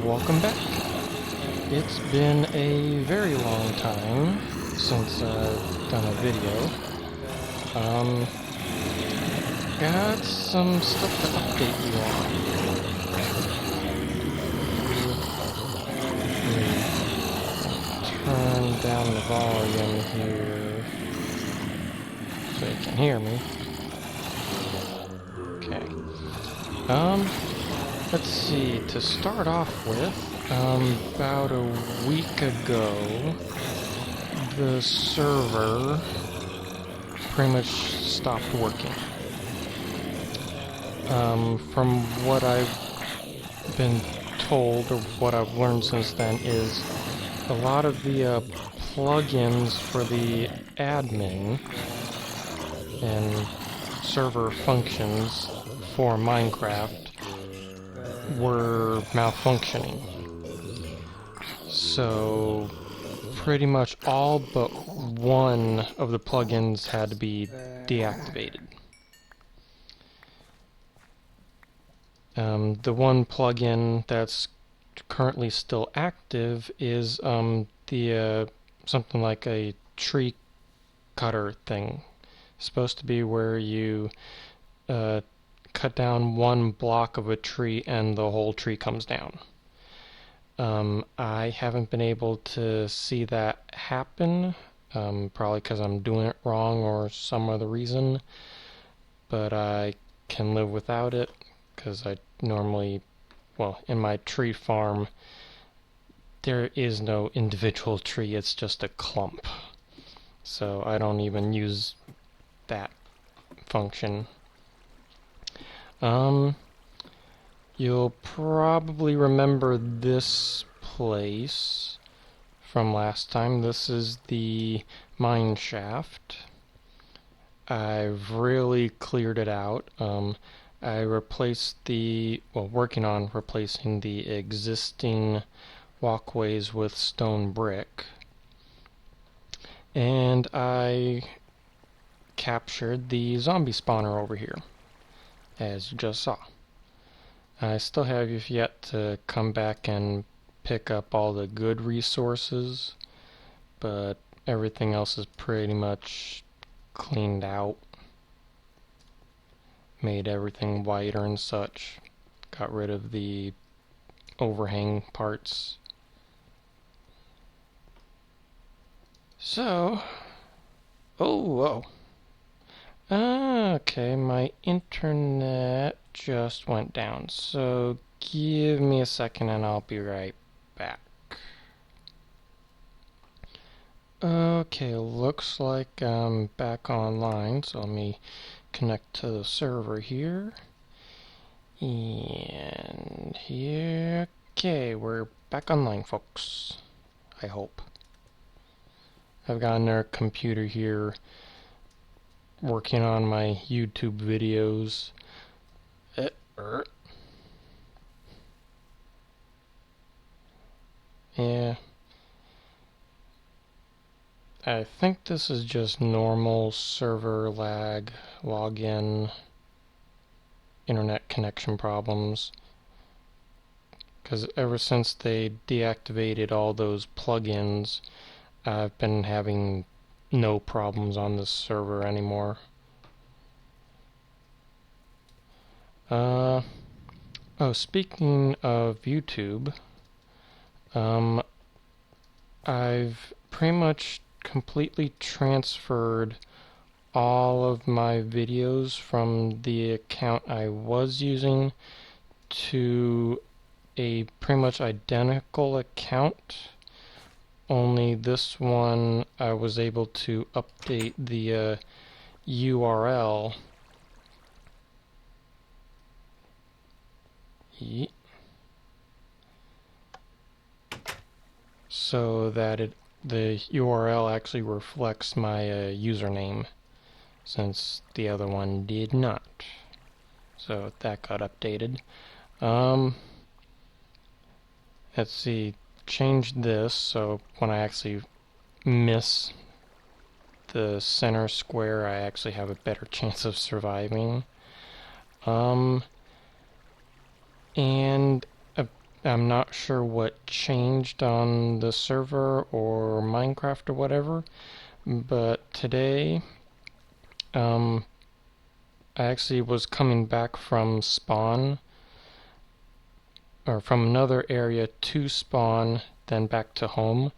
welcome back. It's been a very long time since I've done a video. Got some stuff to update you on. Turn down the volume here so you can hear me. Okay. Let's see, to start off with, about a week ago, the server pretty much stopped working. From what I've been told, or what I've learned since then, is a lot of the plugins for the admin and server functions for Minecraft were malfunctioning. So pretty much all but one of the plugins had to be deactivated. The one plugin that's currently still active is the something like a tree cutter thing. It's supposed to be where you cut down one block of a tree and the whole tree comes down. I haven't been able to see that happen, probably because I'm doing it wrong or some other reason, but I can live without it because I normally, well, in my tree farm there is no individual tree, it's just a clump, so I don't even use that function. You'll probably remember this place from last time. This is the mine shaft. I've really cleared it out. I replaced working on replacing the existing walkways with stone brick. And I captured the zombie spawner over here, as you just saw. I still have yet to come back and pick up all the good resources, but everything else is pretty much cleaned out. Made everything whiter and such. Got rid of the overhang parts. So, whoa. Okay, my internet just went down, so give me a second and I'll be right back. Okay, looks like I'm back online, so let me connect to the server here. And here, okay, we're back online, folks. I hope. I've got another computer here working on my YouTube videos. Yeah. I think this is just normal server lag, login, internet connection problems. Because ever since they deactivated all those plugins, I've been having no problems on this server anymore. Speaking of YouTube, I've pretty much completely transferred all of my videos from the account I was using to a pretty much identical account. Only this one I was able to update the URL. So that the URL actually reflects my username, since the other one did not. So that got updated. Let's see, change this so when I actually miss the center square, I actually have a better chance of surviving. And I'm not sure what changed on the server or Minecraft or whatever, but today I actually was coming back from spawn, or from another area to spawn, then back to home,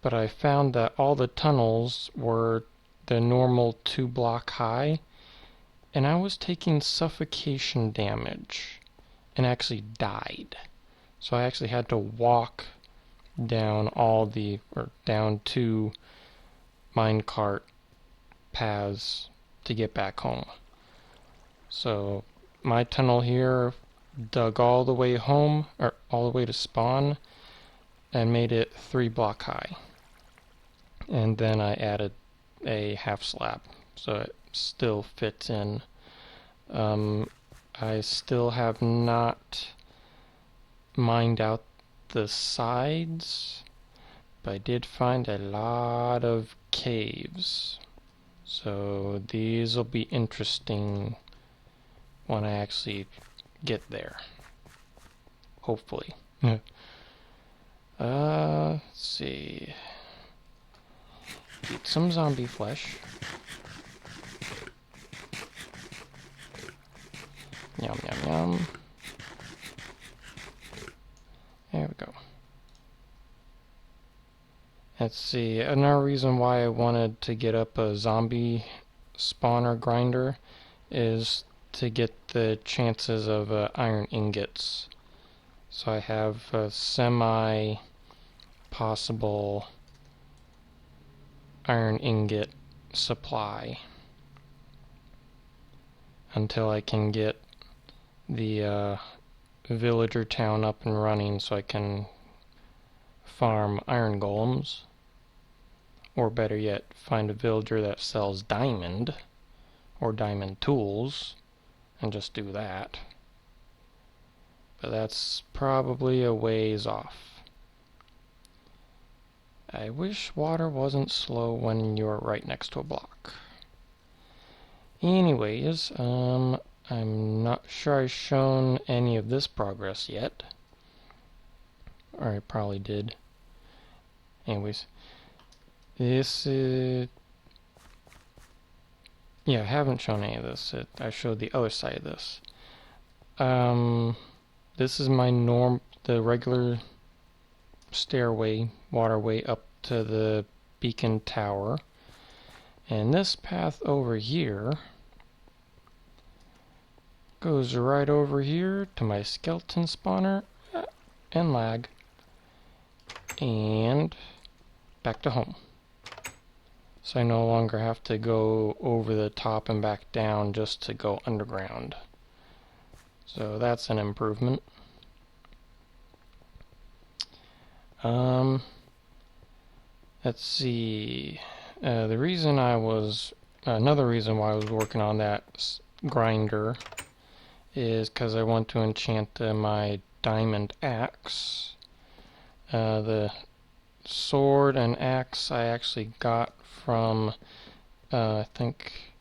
but I found that all the tunnels were the normal 2 block high, and I was taking suffocation damage and actually died. So I actually had to walk down down 2 minecart paths to get back home. So my tunnel here dug all the way home, or all the way to spawn, and made it 3 block high. And then I added a half slab, so it still fits in. I still have not mined out the sides, but I did find a lot of caves. So these will be interesting when I actually get there. Hopefully. Let's see. Eat some zombie flesh. Yum, yum, yum. There we go. Let's see. Another reason why I wanted to get up a zombie spawner grinder is to get the chances of iron ingots. So I have a semi-possible iron ingot supply until I can get the villager town up and running, so I can farm iron golems, or better yet, find a villager that sells diamond or diamond tools and just do that. But that's probably a ways off. I wish water wasn't slow when you're right next to a block. Anyways, I'm not sure I've shown any of this progress yet. Or I probably did. Anyways, this is... yeah, I haven't shown any of this. I showed the other side of this. This is my the regular stairway, waterway up to the beacon tower. And this path over here goes right over here to my skeleton spawner and lag, and back to home. So I no longer have to go over the top and back down just to go underground. So that's an improvement. Let's see. Another reason why I was working on that grinder is because I want to enchant my diamond axe. The sword and axe I actually got from, I think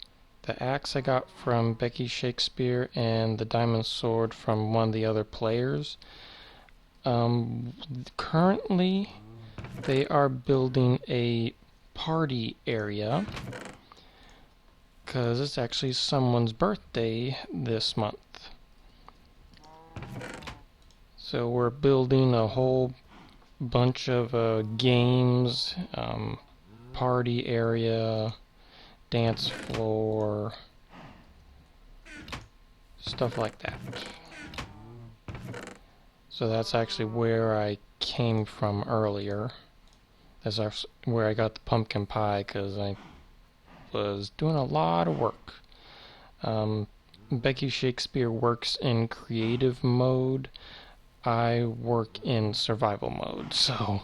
the axe I got from Becky Shakespeare, and the diamond sword from one of the other players. Currently, they are building a party area, because it's actually someone's birthday this month. So we're building a whole bunch of games, party area, dance floor, stuff like that. So that's actually where I came from earlier. That's where I got the pumpkin pie, because I was doing a lot of work. Becky Shakespeare works in creative mode. I work in survival mode, so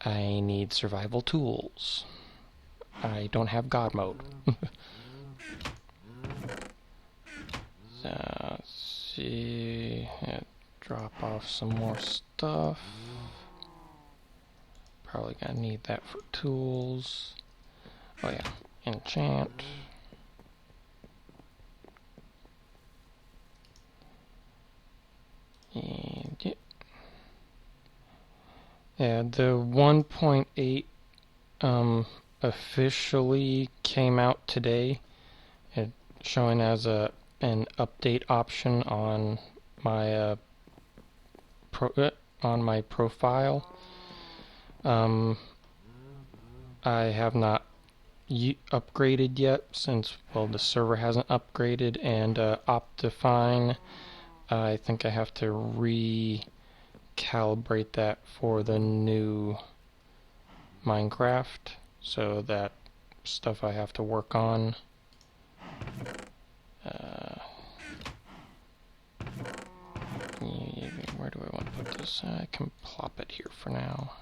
I need survival tools. I don't have God mode. So, let's see. Drop off some more stuff. Probably gonna need that for tools. Oh yeah, enchant. And yeah. Yeah, the 1.8 officially came out today. It showing as an update option on my on my profile. Um, I have not upgraded yet since, well, the server hasn't upgraded, and Optifine, I think I have to recalibrate that for the new Minecraft, so that stuff I have to work on. Where do I want to put this? I can plop it here for now.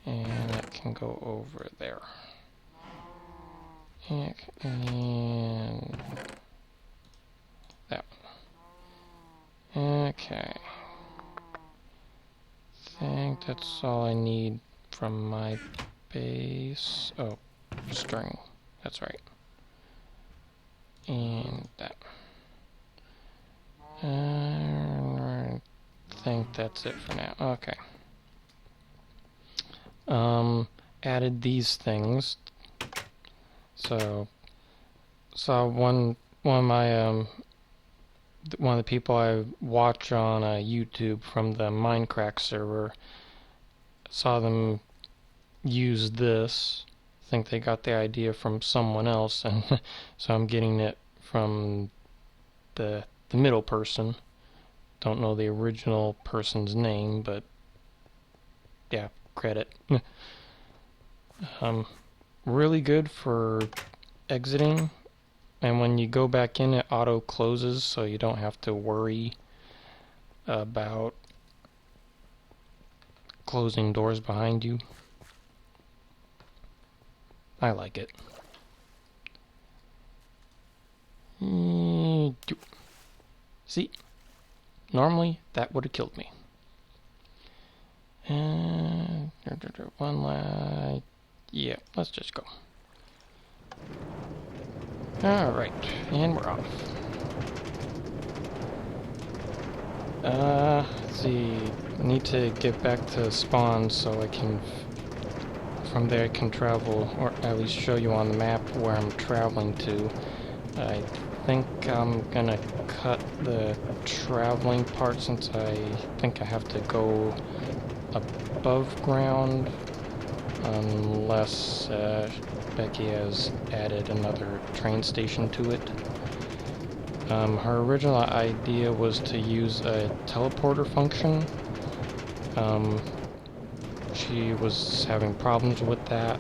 And that can go over there. And that one. Okay. I think that's all I need from my base. Oh, string. That's right. And that. I think that's it for now. Okay. Added these things. So saw one of my one of the people I watch on YouTube from the Minecraft server, saw them use this. Think they got the idea from someone else, and so I'm getting it from the middle person. Don't know the original person's name, but yeah, credit. Really good for exiting, and when you go back in, it auto closes, so you don't have to worry about closing doors behind you. I like it. See? Normally, that would have killed me. And one last... Yeah, let's just go. Alright, and we're off. Let's see. I need to get back to spawn so I can... From there I can travel, or at least show you on the map where I'm traveling to. I think I'm gonna cut the traveling part since I think I have to go above ground, unless Becky has added another train station to it. Her original idea was to use a teleporter function. She was having problems with that.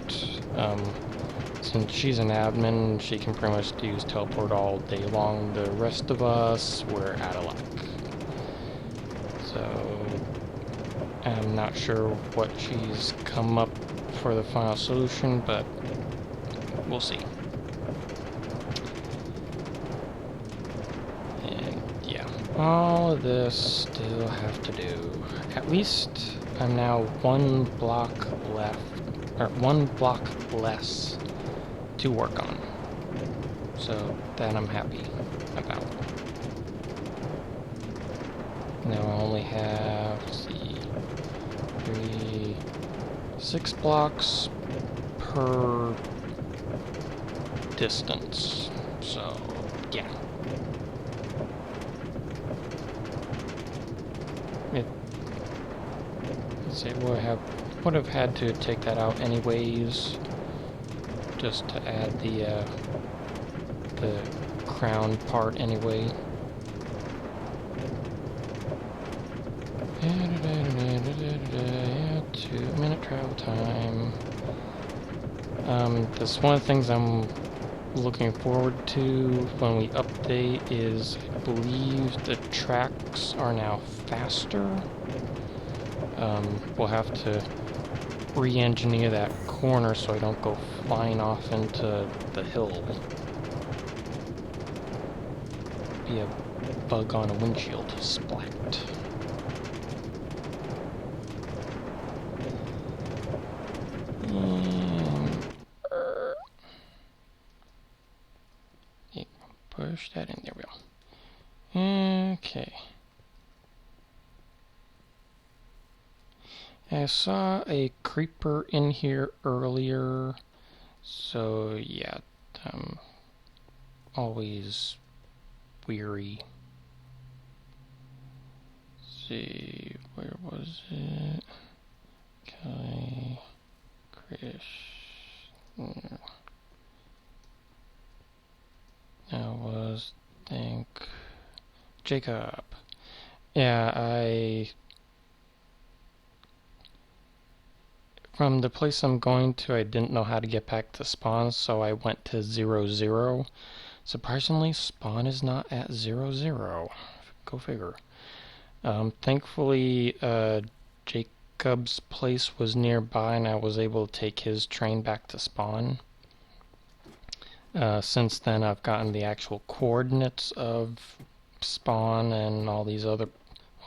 Since she's an admin, she can pretty much use teleport all day long. The rest of us, we're out of luck. So, I'm not sure what she's come up for the final solution, but we'll see. And yeah, all of this still have to do. At least I'm now one block less to work on. So that I'm happy about. Now I only have, let's see, 6 blocks per distance. So yeah. Let's say would have had to take that out anyways, just to add the crown part anyway. Yeah, 2-minute travel time. That's one of the things I'm looking forward to when we update is, I believe the tracks are now faster. We'll have to re-engineer that corner so I don't go flying off into the hill. Be a bug on a windshield. Splat. Push that in. There we go. Okay. I saw a creeper in here earlier, so yeah, I'm always weary. Let's see, where was it? Okay, Chris. That was, think, Jacob. Yeah, from the place I'm going to, I didn't know how to get back to spawn, so I went to 0, 0. Surprisingly, spawn is not at 0, 0. Go figure. Thankfully, Jacob's place was nearby, and I was able to take his train back to spawn. Since then, I've gotten the actual coordinates of spawn and all these other,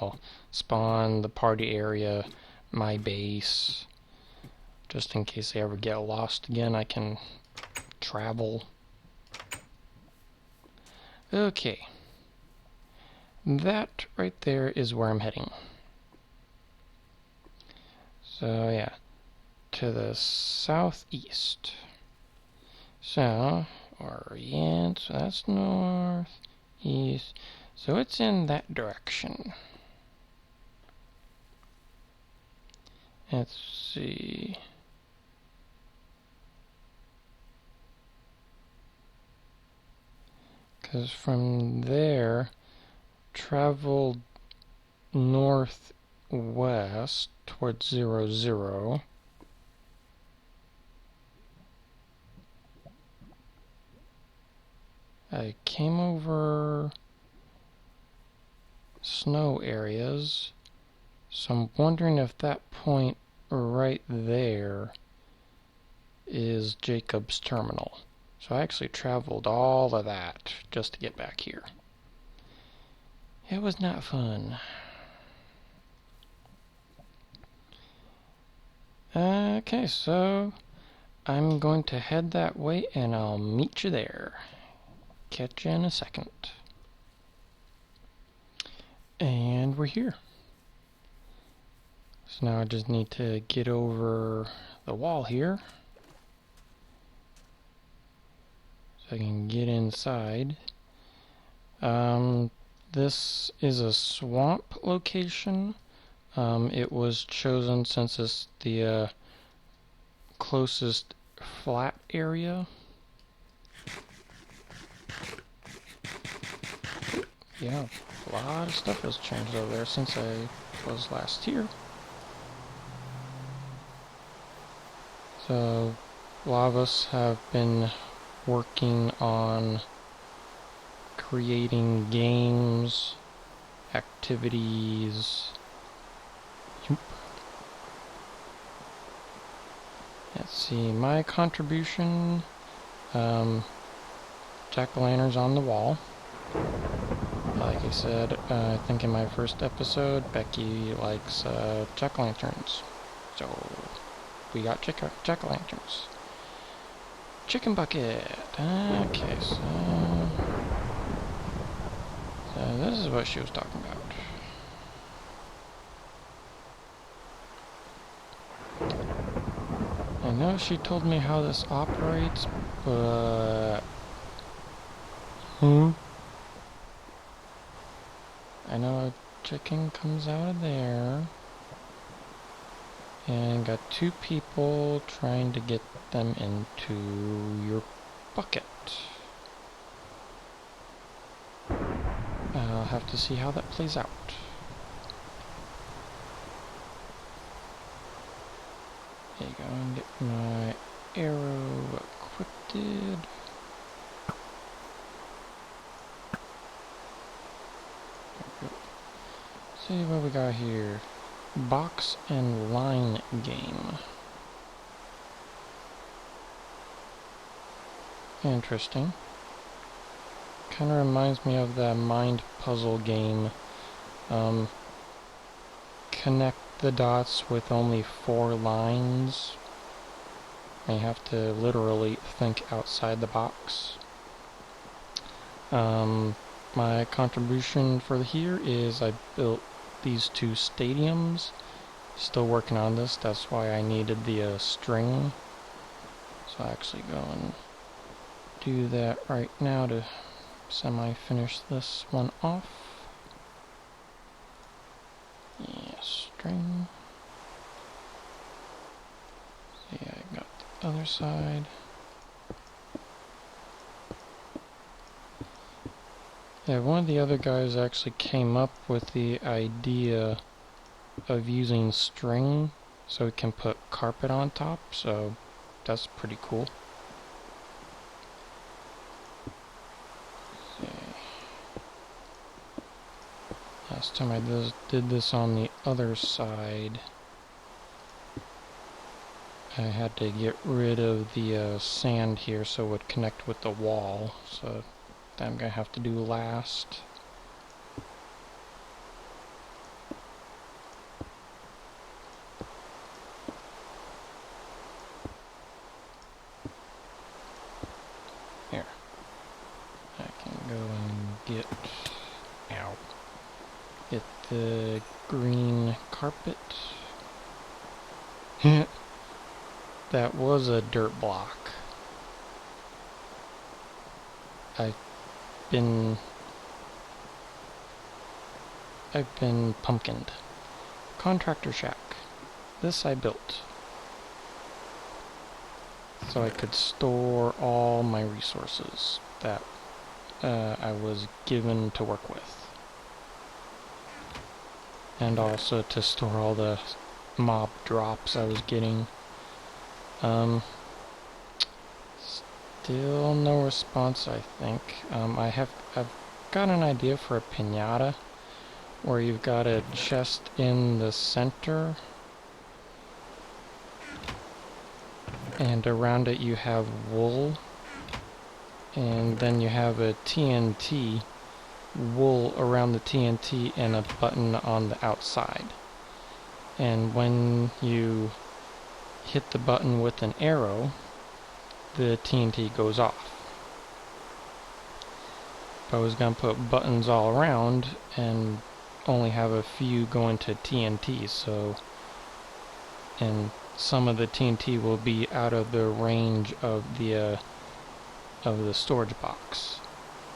well, spawn, the party area, my base. Just in case I ever get lost again, I can travel. Okay. That right there is where I'm heading. So yeah, to the southeast. So, orient, so that's north, east. So it's in that direction. Let's see. Because from there, traveled northwest towards 0, 0. I came over snow areas, so I'm wondering if that point right there is Jacob's terminal. So I actually traveled all of that just to get back here. It was not fun. Okay, so I'm going to head that way and I'll meet you there. Catch you in a second. And we're here. So now I just need to get over the wall here, so I can get inside. This is a swamp location. It was chosen since it's the closest flat area. Yeah, a lot of stuff has changed over there since I was last here. So, a lot of us have been working on creating games, activities. Let's see, my contribution, jack-o'-lanterns on the wall. Like I said, I think in my first episode, Becky likes jack-o'-lanterns. So, we got jack-o'-lanterns. Chicken bucket. Okay, so this is what she was talking about. I know she told me how this operates, but I know a chicken comes out of there, and got two people trying to get them into your bucket. I'll have to see how that plays out. There you go, and get my arrow equipped. See what we got here. Box and line game. Interesting. Kind of reminds me of the mind puzzle game. Connect the dots with only 4 lines. And you have to literally think outside the box. My contribution for here is I built these 2 stadiums. Still working on this, that's why I needed the string. So I'll actually go and do that right now to semi-finish this one off. Yeah, string. So yeah, I got the other side. Yeah, one of the other guys actually came up with the idea of using string so we can put carpet on top, so that's pretty cool. Last time I did this on the other side, I had to get rid of the sand here so it would connect with the wall, so that I'm going to have to do last. Here. I can go and get the green carpet. That was a dirt block. I've been pumpkined. Contractor shack. This I built so I could store all my resources that I was given to work with. And also to store all the mob drops I was getting. Still no response, I think. I've got an idea for a piñata where you've got a chest in the center and around it you have wool, and then you have a TNT wool around the TNT and a button on the outside. And when you hit the button with an arrow, the TNT goes off. But I was going to put buttons all around and only have a few going to TNT, so and some of the TNT will be out of the range of the storage box.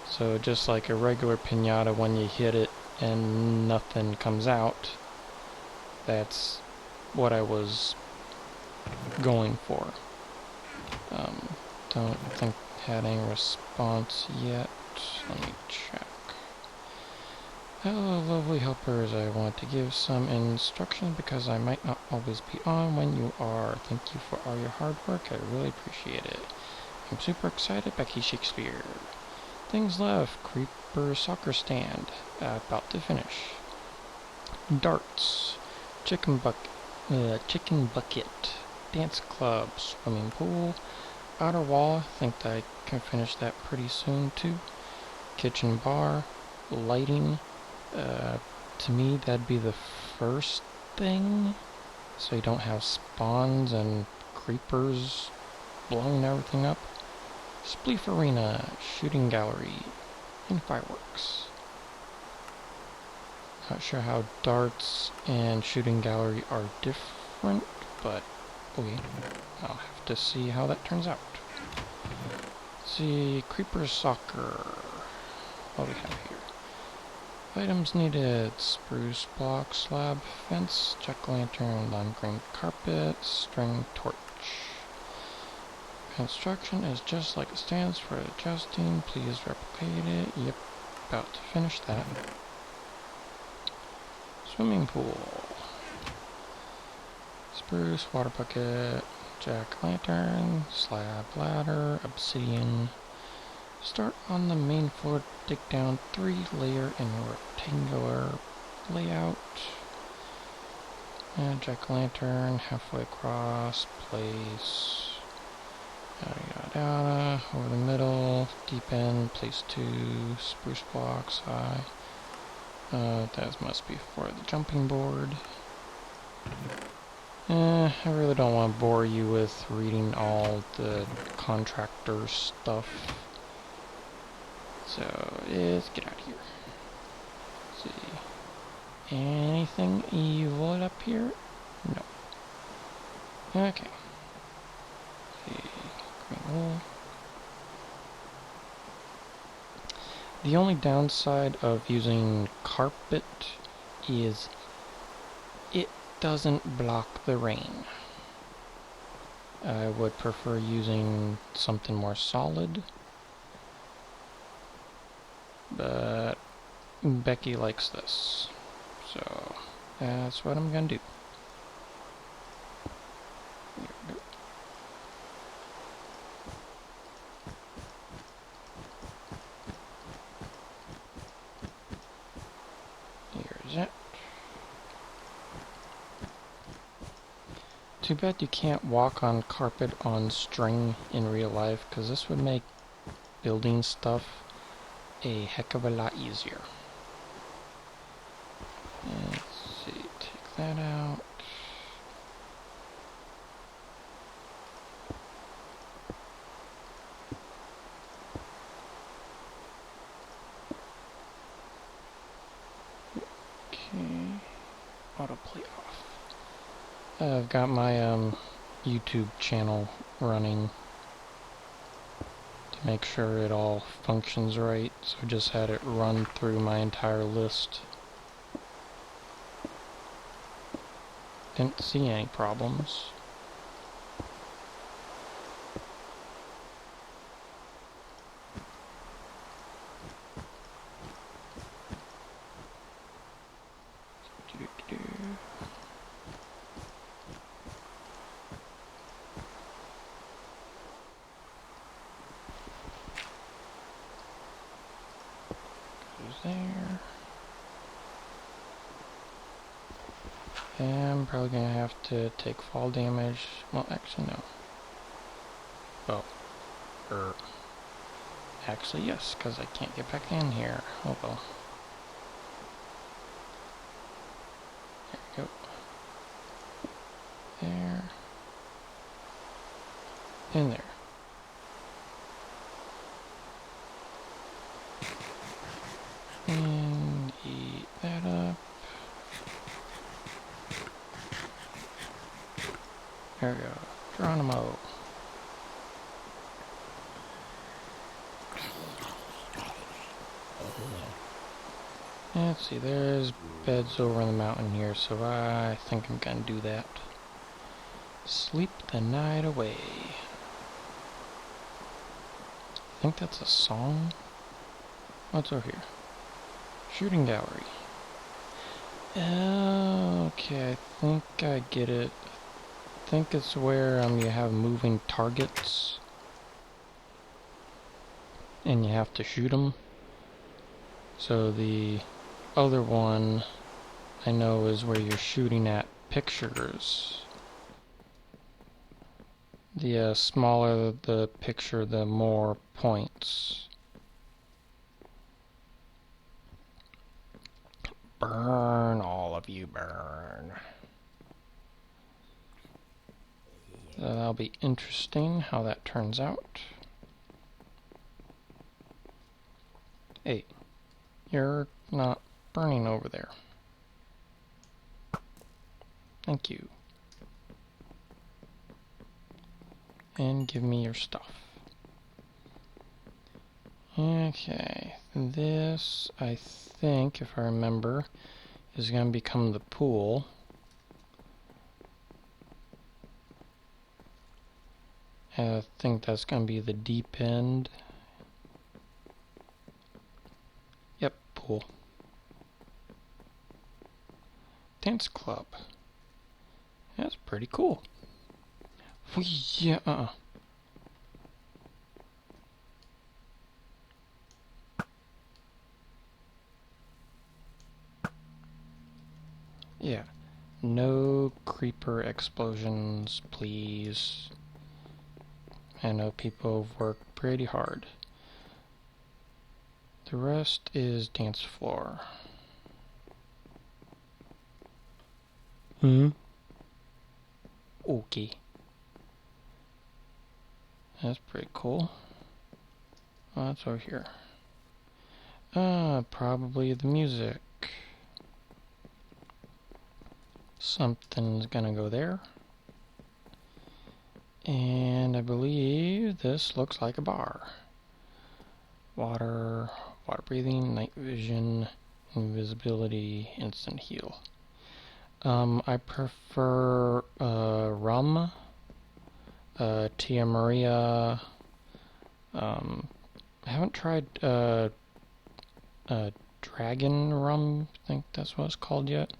So just like a regular piñata, when you hit it and nothing comes out, that's what I was going for. Don't think had any response yet. Let me check. Hello, lovely helpers. I want to give some instruction because I might not always be on when you are. Thank you for all your hard work. I really appreciate it. I'm super excited. Becky Shakespeare. Things left. Creeper soccer stand. About to finish. Darts. Chicken bucket. Dance club. Swimming pool. Outer wall. I think that I can finish that pretty soon too. Kitchen bar. Lighting. To me, that'd be the first thing, so you don't have spawns and creepers blowing everything up. Spleef arena, shooting gallery, and fireworks. Not sure how darts and shooting gallery are different, but okay, I'll have to see how that turns out. Let's see, creeper soccer. What do we have here? Items needed: spruce block, slab, fence, jack-o'-lantern, lime green carpet, string, torch. Construction is just like it stands for adjusting. Please replicate it. Yep, about to finish that. Swimming pool. Spruce, water bucket, jack-o'-lantern, slab, ladder, obsidian. Start on the main floor, dig down 3-layer in a rectangular layout. And jack-o'-lantern halfway across, place. Yada yada yada. Over the middle, deep end, place 2, spruce blocks, high. That must be for the jumping board. I really don't want to bore you with reading all the contractor stuff. So, let's get out of here. Let's see. Anything evil up here? No. Okay. The green wool. The only downside of using carpet is it doesn't block the rain. I would prefer using something more solid, but Becky likes this, so that's what I'm gonna do. Here we go. Here's it. Too bad you can't walk on carpet on string in real life, because this would make building stuff a heck of a lot easier. Let's see, take that out. Okay, autoplay off. I've got my YouTube channel running to make sure it all functions right, so I just had it run through my entire list. Didn't see any problems. There. And I'm probably gonna have to take fall damage. Well, actually, no. Oh. Actually, yes, because I can't get back in here. Oh well. There we go. There. In there. And eat that up. There we go. Geronimo. Let's see, there's beds over in the mountain here, so I think I'm gonna do that. Sleep the night away. I think that's a song. What's over here? Shooting gallery. Okay, I think I get it. I think it's where you have moving targets and you have to shoot them. So the other one I know is where you're shooting at pictures. The smaller the picture, the more points. Burn, all of you, burn. So that'll be interesting how that turns out. Hey, you're not burning over there. Thank you. And give me your stuff. Okay, this, I think, if I remember, is going to become the pool. I think that's going to be the deep end. Yep, pool. Dance club. That's pretty cool. Yeah, Yeah. No creeper explosions, please. I know people have worked pretty hard. The rest is dance floor. Okay. That's pretty cool. Oh, that's over here. Probably the music. Something's gonna go there. And I believe this looks like a bar. Water, water breathing, night vision, invisibility, instant heal. I prefer rum, Tia Maria. I haven't tried dragon rum, I think that's what it's called yet.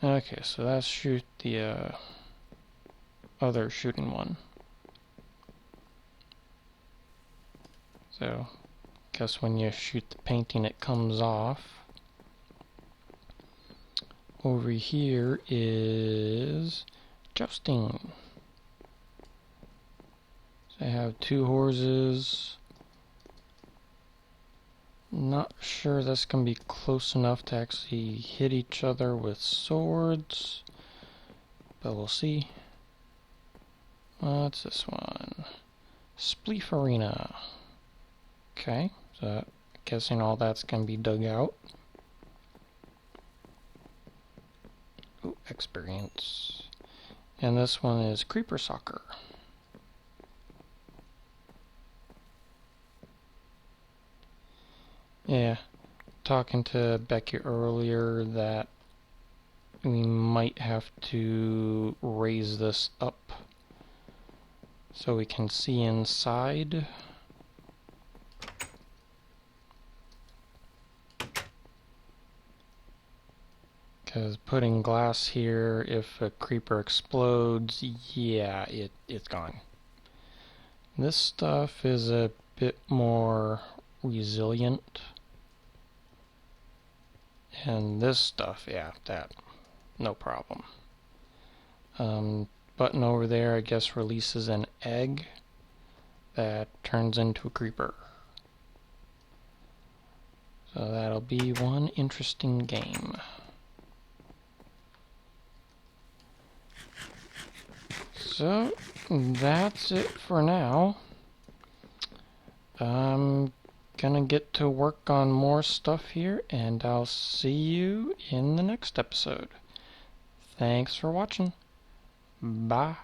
Okay, so let's shoot the other shooting one. So, guess when you shoot the painting it comes off. Over here is jousting. So I have two horses. Not sure that's going to be close enough to actually hit each other with swords, but we'll see. What's this one? Spleef Arena. Okay, so guessing all that's going to be dug out. Ooh, experience. And this one is Creeper Soccer. Yeah, talking to Becky earlier that we might have to raise this up so we can see inside. Because putting glass here, if a creeper explodes, yeah, it's gone. This stuff is a bit more resilient. And this stuff, yeah, that, no problem. Button over there, I guess, releases an egg that turns into a creeper. So that'll be one interesting game. So, that's it for now. I'm gonna get to work on more stuff here, and I'll see you in the next episode. Thanks for watching. Bye.